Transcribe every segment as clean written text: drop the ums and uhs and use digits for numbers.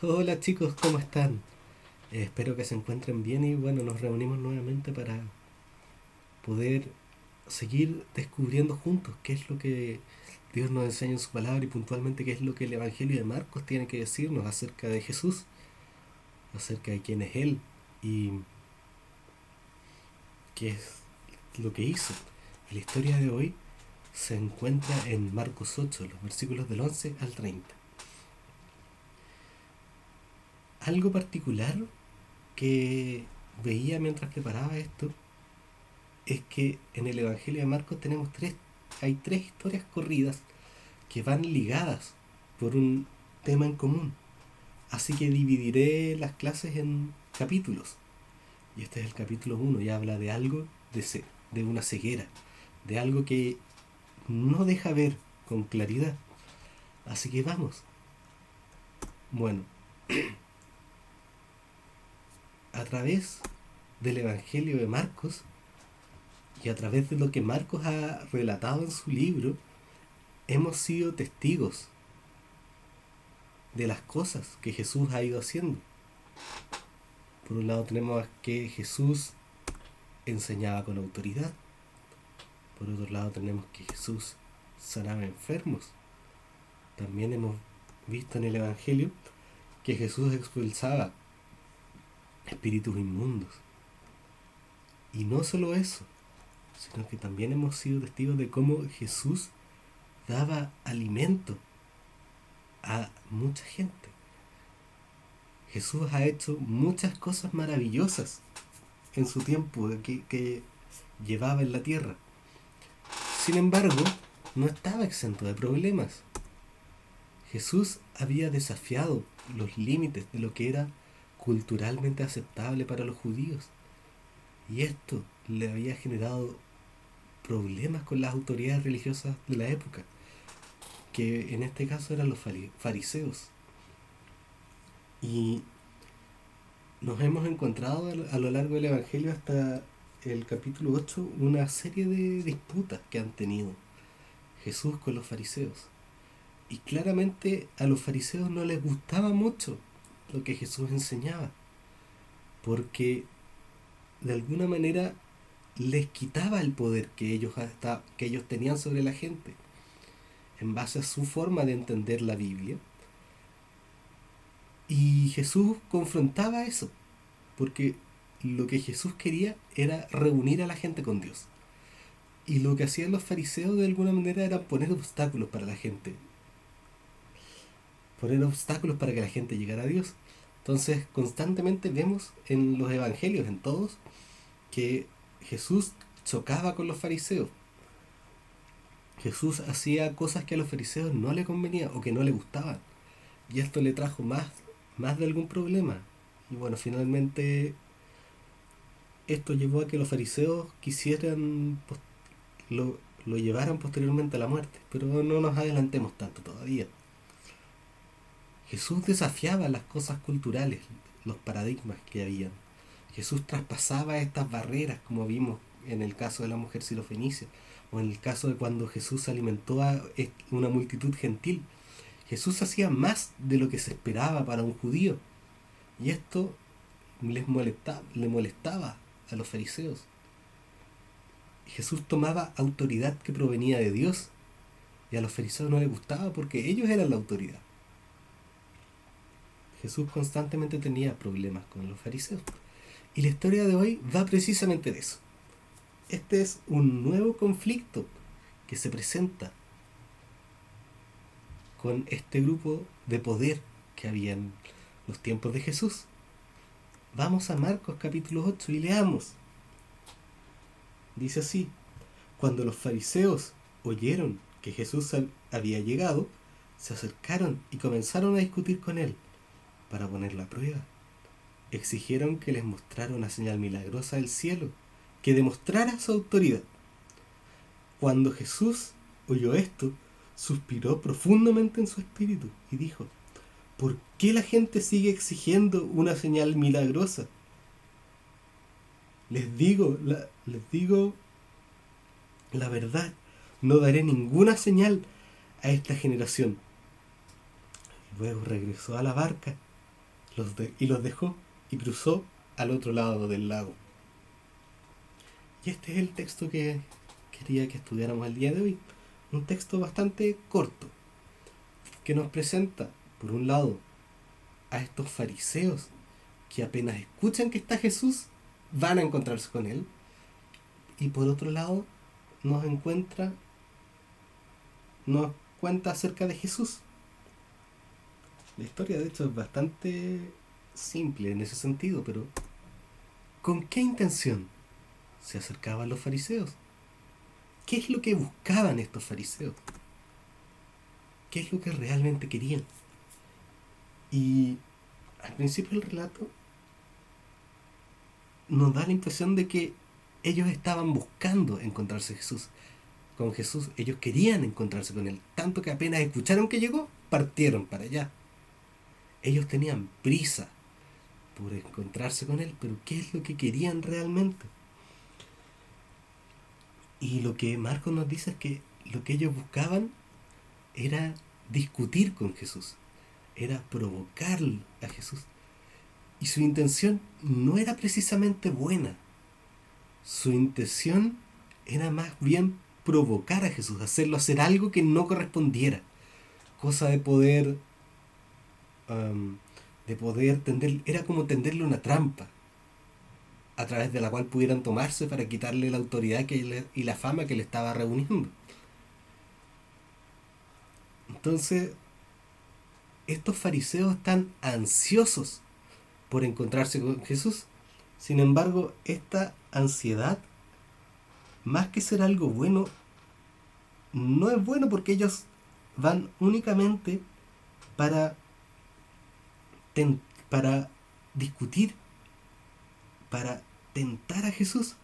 Hola chicos, ¿cómo están? Espero que se encuentren bien y bueno, nos reunimos nuevamente para poder seguir descubriendo juntos qué es lo que Dios nos enseña en su palabra y puntualmente qué es lo que el Evangelio de Marcos tiene que decirnos acerca de Jesús, acerca de quién es Él y qué es lo que hizo. Y la historia de hoy se encuentra en Marcos 8, los versículos del 11 al 30. Algo particular que veía mientras preparaba esto es que en el Evangelio de Marcos hay tres historias corridas que van ligadas por un tema en común. Así que dividiré las clases en capítulos. Y este es el capítulo uno y habla de algo de una ceguera, de algo que no deja ver con claridad. Así que vamos. Bueno, a través del Evangelio de Marcos y a través de lo que Marcos ha relatado en su libro, hemos sido testigos de las cosas que Jesús ha ido haciendo. Por un lado tenemos que Jesús enseñaba con autoridad. Por otro lado tenemos que Jesús sanaba enfermos. También hemos visto en el Evangelio que Jesús expulsaba espíritus inmundos. Y no solo eso, sino que también hemos sido testigos de cómo Jesús daba alimento a mucha gente. Jesús ha hecho muchas cosas maravillosas en su tiempo que llevaba en la tierra. Sin embargo, no estaba exento de problemas. Jesús había desafiado los límites de lo que era culturalmente aceptable para los judíos, y esto le había generado problemas con las autoridades religiosas de la época, que en este caso eran los fariseos. Y nos hemos encontrado a lo largo del Evangelio hasta el capítulo 8 una serie de disputas que han tenido Jesús con los fariseos. Y claramente a los fariseos no les gustaba mucho lo que Jesús enseñaba, porque de alguna manera les quitaba el poder que ellos tenían sobre la gente, en base a su forma de entender la Biblia. Y Jesús confrontaba eso, porque lo que Jesús quería era reunir a la gente con Dios. Y lo que hacían los fariseos de alguna manera era poner obstáculos para la gente, poner obstáculos para que la gente llegara a Dios. Entonces, constantemente vemos en los evangelios, en todos, que Jesús chocaba con los fariseos. Jesús hacía cosas que a los fariseos no le convenían o que no le gustaban. Y esto le trajo más de algún problema. Y bueno, finalmente esto llevó a que los fariseos lo llevaran posteriormente a la muerte. Pero no nos adelantemos tanto todavía. Jesús desafiaba las cosas culturales, los paradigmas que habían. Jesús traspasaba estas barreras, como vimos en el caso de la mujer sirofenicia, o en el caso de cuando Jesús alimentó a una multitud gentil. Jesús hacía más de lo que se esperaba para un judío. Y esto le molestaba a los fariseos. Jesús tomaba autoridad que provenía de Dios, y a los fariseos no les gustaba porque ellos eran la autoridad. Jesús constantemente tenía problemas con los fariseos. Y la historia de hoy va precisamente de eso. Este es un nuevo conflicto que se presenta con este grupo de poder que había en los tiempos de Jesús. Vamos a Marcos capítulo 8 y leamos. Dice así: cuando los fariseos oyeron que Jesús había llegado, se acercaron y comenzaron a discutir con él para ponerlo a prueba. Exigieron que les mostrara una señal milagrosa del cielo, que demostrara su autoridad. Cuando Jesús oyó esto, suspiró profundamente en su espíritu y dijo: ¿por qué la gente sigue exigiendo una señal milagrosa? Les digo la verdad, no daré ninguna señal a esta generación. Luego regresó a la barca y los dejó y cruzó al otro lado del lago. Y este es el texto que quería que estudiáramos el día de hoy. Un texto bastante corto, que nos presenta, por un lado, a estos fariseos que apenas escuchan que está Jesús, van a encontrarse con él. Y por otro lado, nos cuenta acerca de Jesús. La historia, de hecho, es bastante simple en ese sentido, pero ¿con qué intención se acercaban los fariseos? ¿Qué es lo que buscaban estos fariseos? ¿Qué es lo que realmente querían? Y al principio del relato nos da la impresión de que ellos estaban buscando encontrarse con Jesús. Ellos querían encontrarse con él, tanto que apenas escucharon que llegó, partieron para allá. Ellos tenían prisa por encontrarse con él, pero ¿qué es lo que querían realmente? Y lo que Marcos nos dice es que lo que ellos buscaban era discutir con Jesús, era provocar a Jesús. Y su intención no era precisamente buena. Su intención era más bien provocar a Jesús, hacerlo hacer algo que no correspondiera. Cosa de poder tender, era como tenderle una trampa a través de la cual pudieran tomarse para quitarle la autoridad y la fama que le estaba reuniendo. Entonces, estos fariseos están ansiosos por encontrarse con Jesús. Sin embargo, esta ansiedad, más que ser algo bueno, no es bueno porque ellos van únicamente para, para discutir, para tentar a Jesús.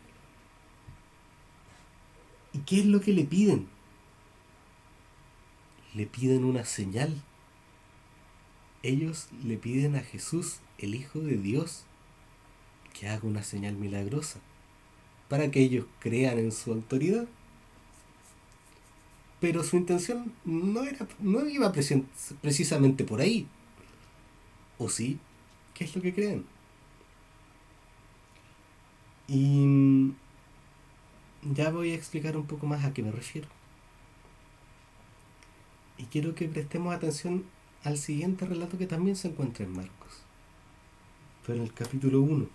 ¿Y qué es lo que le piden? Le piden una señal. Ellos le piden a Jesús, el Hijo de Dios, que haga una señal milagrosa, para que ellos crean en su autoridad. Pero su intención no iba precisamente por ahí. ¿O sí? ¿Qué es lo que creen? Y ya voy a explicar un poco más a qué me refiero. Y quiero que prestemos atención al siguiente relato que también se encuentra en Marcos. Pero en el capítulo 1.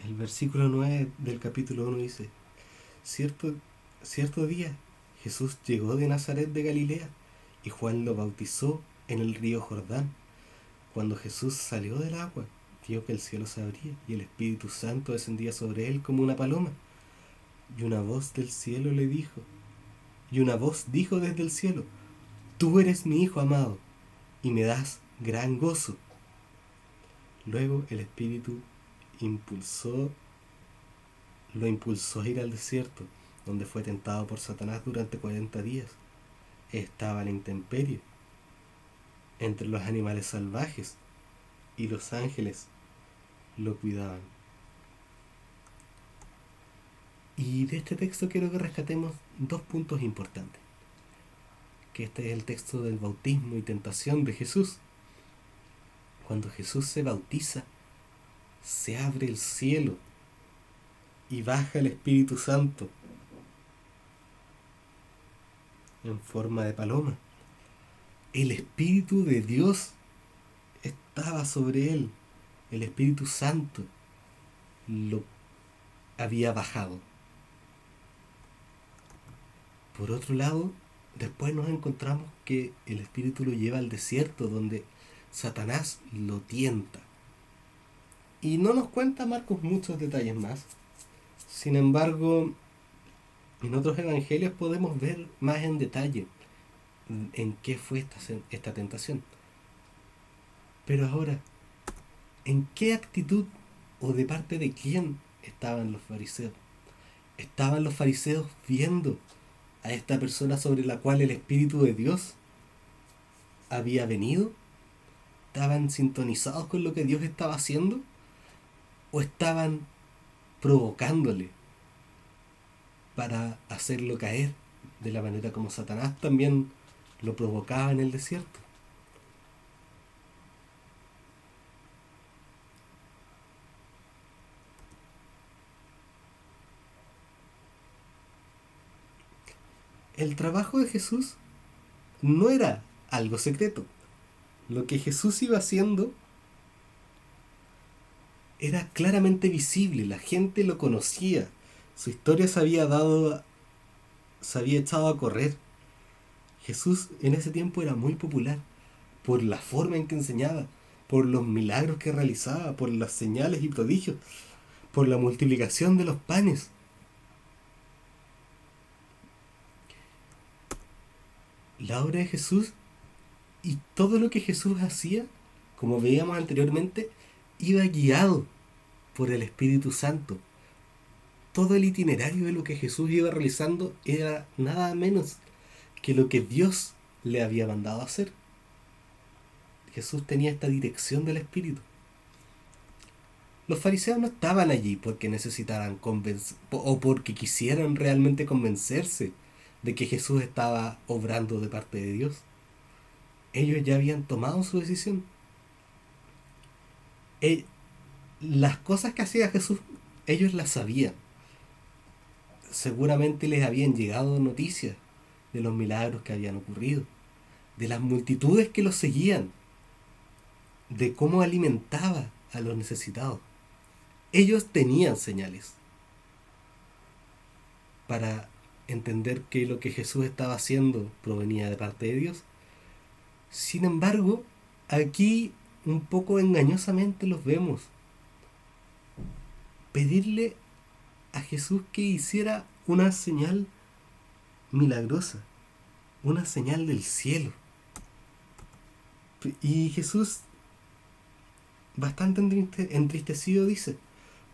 El versículo 9 del capítulo 1 dice: Cierto, cierto día Jesús llegó de Nazaret de Galilea y Juan lo bautizó en el río Jordán. Cuando Jesús salió del agua, vio que el cielo se abría y el Espíritu Santo descendía sobre él como una paloma. Y una voz del cielo le dijo, y una voz dijo desde el cielo: Tú eres mi Hijo amado, y me das gran gozo. Luego el Espíritu lo impulsó a ir al desierto, donde fue tentado por Satanás durante 40 días. Estaba en la intemperie, entre los animales salvajes, y los ángeles lo cuidaban. Y de este texto quiero que rescatemos dos puntos importantes. Que este es el texto del bautismo y tentación de Jesús. Cuando Jesús se bautiza, se abre el cielo y baja el Espíritu Santo en forma de paloma. El Espíritu de Dios estaba sobre él. El Espíritu Santo lo había bajado. Por otro lado, después nos encontramos que el Espíritu lo lleva al desierto, donde Satanás lo tienta. Y no nos cuenta Marcos muchos detalles más. Sin embargo, en otros evangelios podemos ver más en detalle en qué fue esta tentación. Pero ahora, ¿en qué actitud o de parte de quién estaban los fariseos? ¿Estaban los fariseos viendo a esta persona sobre la cual el Espíritu de Dios había venido? ¿Estaban sintonizados con lo que Dios estaba haciendo? ¿O estaban provocándole para hacerlo caer de la manera como Satanás también lo provocaba en el desierto? El trabajo de Jesús no era algo secreto. Lo que Jesús iba haciendo era claramente visible, la gente lo conocía, su historia se había echado a correr. Jesús en ese tiempo era muy popular por la forma en que enseñaba, por los milagros que realizaba, por las señales y prodigios, por la multiplicación de los panes. La obra de Jesús y todo lo que Jesús hacía, como veíamos anteriormente, iba guiado por el Espíritu Santo. Todo el itinerario de lo que Jesús iba realizando era nada menos que lo que Dios le había mandado hacer. Jesús tenía esta dirección del Espíritu. Los fariseos no estaban allí porque necesitaran convencer o porque quisieran realmente convencerse de que Jesús estaba obrando de parte de Dios. Ellos ya habían tomado su decisión. Las cosas que hacía Jesús, ellos las sabían. Seguramente les habían llegado noticias de los milagros que habían ocurrido, de las multitudes que los seguían, de cómo alimentaba a los necesitados. Ellos tenían señales para entender que lo que Jesús estaba haciendo provenía de parte de Dios. Sin embargo, aquí un poco engañosamente los vemos pedirle a Jesús que hiciera una señal milagrosa, una señal del cielo. Y Jesús, bastante entristecido, dice: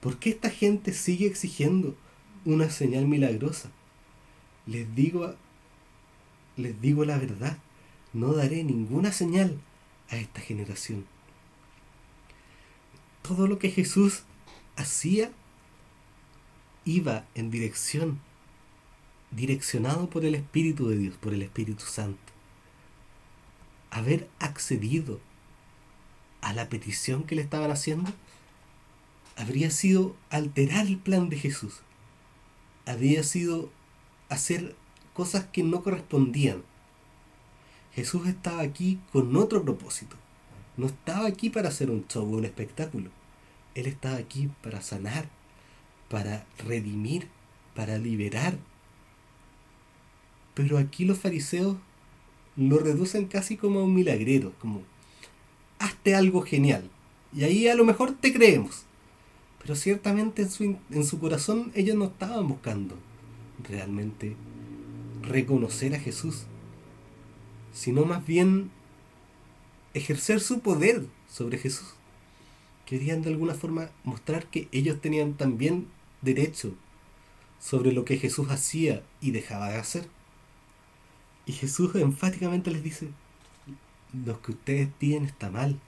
¿por qué esta gente sigue exigiendo una señal milagrosa? Les digo, les digo la verdad, no daré ninguna señal a esta generación. Todo lo que Jesús hacía iba en direccionado por el Espíritu de Dios, por el Espíritu Santo. Haber accedido a la petición que le estaban haciendo habría sido alterar el plan de Jesús. Habría sido hacer cosas que no correspondían. Jesús estaba aquí con otro propósito. No estaba aquí para hacer un show o un espectáculo. Él estaba aquí para sanar, para redimir, para liberar. Pero aquí los fariseos lo reducen casi como a un milagrero, como: hazte algo genial, y ahí a lo mejor te creemos. Pero ciertamente en su corazón ellos no estaban buscando realmente reconocer a Jesús, sino más bien ejercer su poder sobre Jesús. Querían de alguna forma mostrar que ellos tenían también derecho sobre lo que Jesús hacía y dejaba de hacer. Y Jesús enfáticamente les dice: lo que ustedes piden está mal.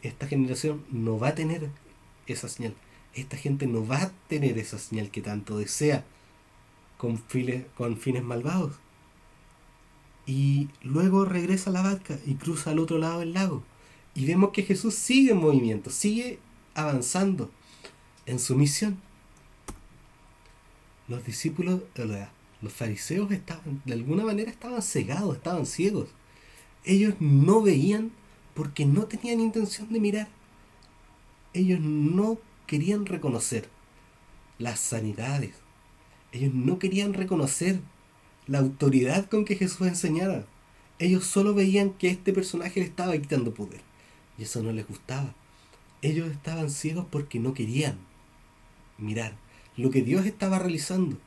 Esta generación no va a tener esa señal. Esta gente no va a tener esa señal que tanto desea con fines malvados. Y luego regresa a la barca y cruza al otro lado del lago. Y vemos que Jesús sigue en movimiento, sigue avanzando en su misión. Los discípulos, los fariseos de alguna manera estaban cegados, estaban ciegos. Ellos no veían porque no tenían intención de mirar. Ellos no querían reconocer las sanidades. Ellos no querían reconocer la autoridad con que Jesús enseñara. Ellos solo veían que este personaje le estaba quitando poder. Y eso no les gustaba. Ellos estaban ciegos porque no querían mirar lo que Dios estaba realizando,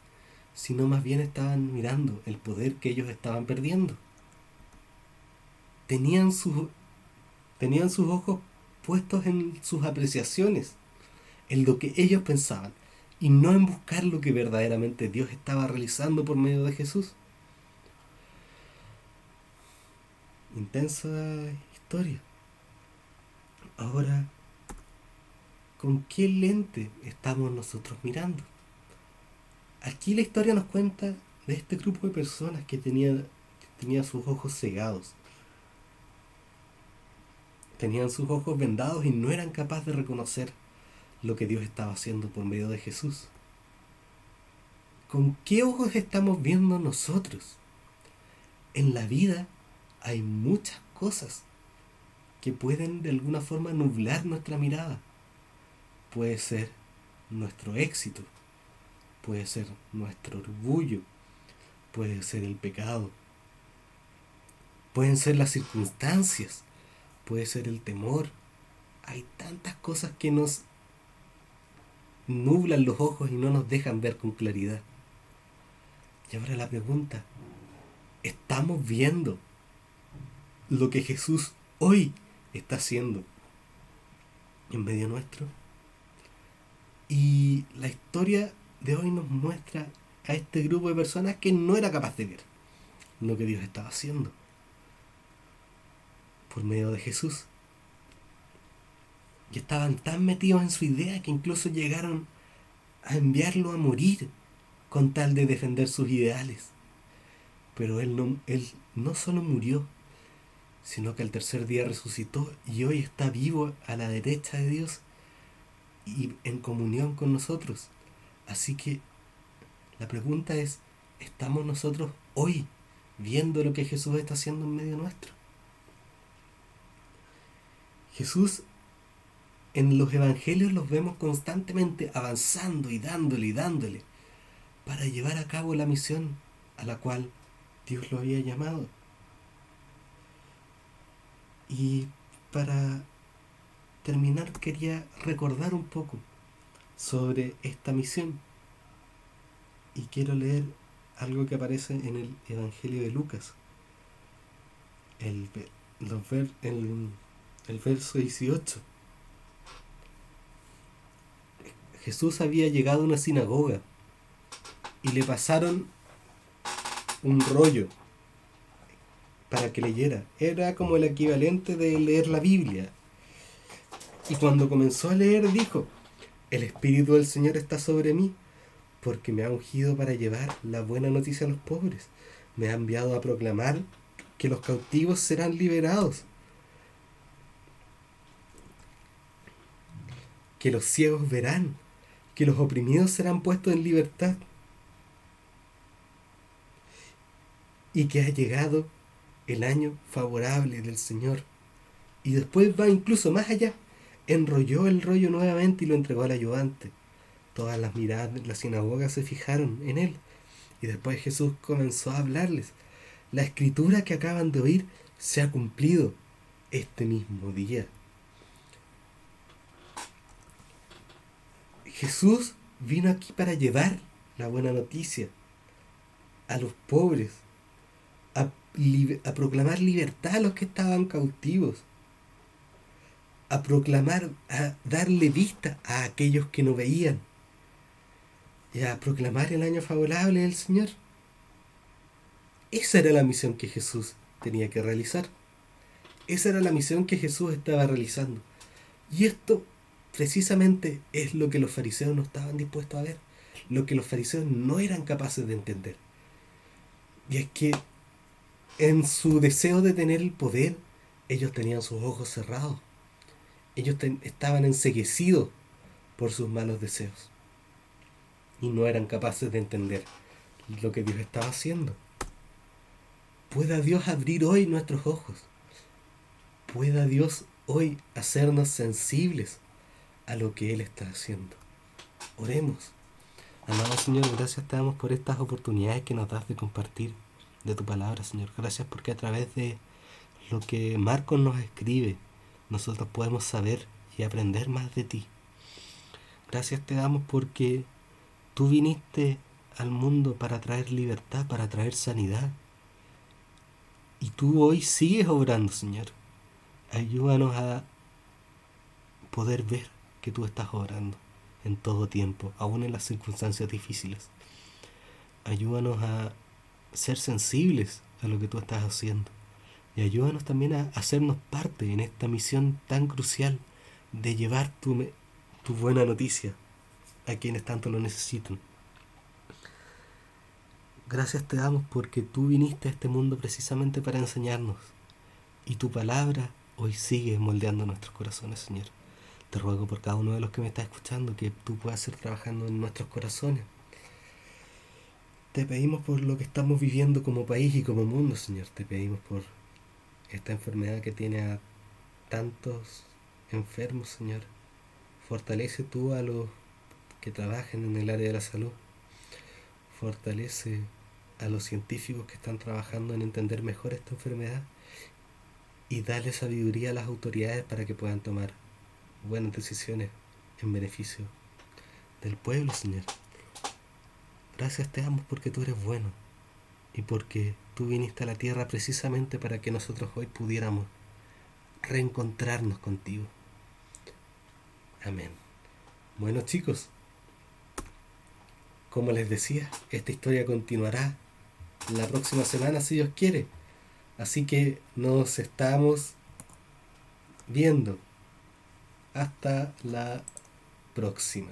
sino más bien estaban mirando el poder que ellos estaban perdiendo. Tenían sus ojos puestos en sus apreciaciones, en lo que ellos pensaban, y no en buscar lo que verdaderamente Dios estaba realizando por medio de Jesús. Intensa historia. Ahora, ¿con qué lente estamos nosotros mirando? Aquí la historia nos cuenta de este grupo de personas que tenía sus ojos cegados. Tenían sus ojos vendados y no eran capaces de reconocer lo que Dios estaba haciendo por medio de Jesús. ¿Con qué ojos estamos viendo nosotros? En la vida hay muchas cosas que pueden de alguna forma nublar nuestra mirada. Puede ser nuestro éxito, puede ser nuestro orgullo, puede ser el pecado, pueden ser las circunstancias, puede ser el temor. Hay tantas cosas que nos nublan los ojos y no nos dejan ver con claridad. Y ahora la pregunta, ¿estamos viendo lo que Jesús hoy está haciendo en medio nuestro? Y la historia de hoy nos muestra a este grupo de personas que no era capaz de ver lo que Dios estaba haciendo por medio de Jesús. Y estaban tan metidos en su idea que incluso llegaron a enviarlo a morir con tal de defender sus ideales. Pero él no solo murió, sino que al tercer día resucitó y hoy está vivo a la derecha de Dios y en comunión con nosotros. Así que la pregunta es, ¿estamos nosotros hoy viendo lo que Jesús está haciendo en medio nuestro? Jesús en los evangelios los vemos constantemente avanzando y dándole para llevar a cabo la misión a la cual Dios lo había llamado. Y para terminar quería recordar un poco sobre esta misión. Y quiero leer algo que aparece en el Evangelio de Lucas, el verso 18. Jesús había llegado a una sinagoga y le pasaron un rollo para que leyera. Era como el equivalente de leer la Biblia. Y cuando comenzó a leer dijo, el Espíritu del Señor está sobre mí, porque me ha ungido para llevar la buena noticia a los pobres. Me ha enviado a proclamar que los cautivos serán liberados, que los ciegos verán, que los oprimidos serán puestos en libertad, y que ha llegado el año favorable del Señor. Y después va incluso más allá. Enrolló el rollo nuevamente y lo entregó al ayudante. Todas las miradas de la sinagoga se fijaron en él. Y después Jesús comenzó a hablarles. La escritura que acaban de oír se ha cumplido este mismo día. Jesús vino aquí para llevar la buena noticia a los pobres, a proclamar libertad a los que estaban cautivos, a proclamar, a darle vista a aquellos que no veían, y a proclamar el año favorable del Señor. Esa era la misión que Jesús tenía que realizar. Esa era la misión que Jesús estaba realizando. Y esto precisamente es lo que los fariseos no estaban dispuestos a ver, lo que los fariseos no eran capaces de entender. Y es que en su deseo de tener el poder, ellos tenían sus ojos cerrados. Ellos estaban enceguecidos por sus malos deseos. Y no eran capaces de entender lo que Dios estaba haciendo. Pueda Dios abrir hoy nuestros ojos. Pueda Dios hoy hacernos sensibles a lo que Él está haciendo. Oremos. Amado Señor, gracias te damos por estas oportunidades que nos das de compartir de tu palabra, Señor. Gracias porque a través de lo que Marcos nos escribe, nosotros podemos saber y aprender más de ti. Gracias te damos porque tú viniste al mundo para traer libertad, para traer sanidad. Y tú hoy sigues obrando, Señor. Ayúdanos a poder ver que tú estás obrando en todo tiempo, aún en las circunstancias difíciles. Ayúdanos a ser sensibles a lo que tú estás haciendo. Y ayúdanos también a hacernos parte en esta misión tan crucial de llevar tu buena noticia a quienes tanto lo necesitan. Gracias te damos porque tú viniste a este mundo precisamente para enseñarnos. Y tu palabra hoy sigue moldeando nuestros corazones, Señor. Te ruego por cada uno de los que me está escuchando que tú puedas ir trabajando en nuestros corazones. Te pedimos por lo que estamos viviendo como país y como mundo, Señor. Te pedimos por esta enfermedad que tiene a tantos enfermos, Señor. Fortalece tú a los que trabajan en el área de la salud. Fortalece a los científicos que están trabajando en entender mejor esta enfermedad y dale sabiduría a las autoridades para que puedan tomar buenas decisiones en beneficio del pueblo, Señor. Gracias te damos porque tú eres bueno y porque tú viniste a la tierra precisamente para que nosotros hoy pudiéramos reencontrarnos contigo. Amén. Bueno, chicos, como les decía, esta historia continuará la próxima semana si Dios quiere. Así que nos estamos viendo. Hasta la próxima.